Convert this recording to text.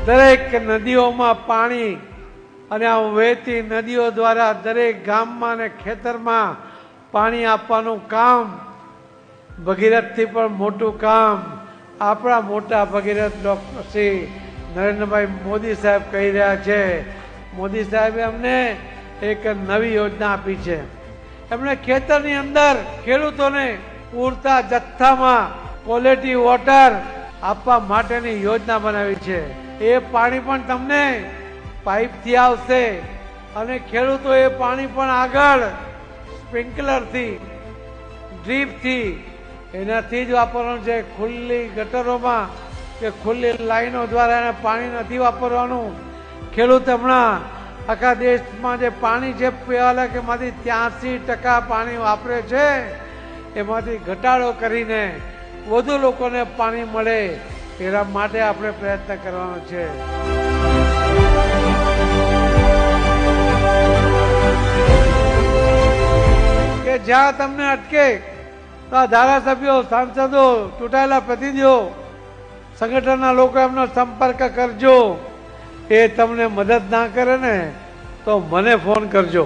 દરેક નદીઓમાં પાણી અને આ વહેતી નદીઓ દ્વારા દરેક ગામમાં અને ખેતરમાં પાણી આપવાનું કામ ભગીરથથી પણ મોટું કામ આપણા મોટા ભગીરથ ડોક્ટર શ્રી નરેન્દ્રભાઈ મોદી સાહેબ કહી રહ્યા છે. મોદી સાહેબે અમને એક નવી યોજના આપી છે. એમણે ખેતરની અંદર ખેડૂતોને પૂરતા જથ્થામાં ક્વોલિટી વોટર આપવા માટેની યોજના બનાવી છે. એ પાણી પણ તમને પાઇપથી આવશે અને ખેડૂતો એ પાણી પણ આગળ સ્પ્રિંકલરથી ડ્રીપથી એનાથી જ વાપરવાનું છે. ખુલ્લી ગટરોમાં કે ખુલ્લી લાઈનો દ્વારા એને પાણી નથી વાપરવાનું. ખેડૂત હમણાં આખા દેશમાં જે પાણી છે પીવાલા કે માંથી 83% પાણી વાપરે છે, એમાંથી ઘટાડો કરીને વધુ લોકોને પાણી મળે એના માટે આપણે પ્રયત્ન કરવાનો છે. કે જ્યાં તમને અટકે તો ધારાસભ્યો, સાંસદો, ચૂંટાયેલા પ્રતિનિધિઓ, સંગઠનના લોકો એમનો સંપર્ક કરજો. એ તમને મદદ ના કરે ને તો મને ફોન કરજો.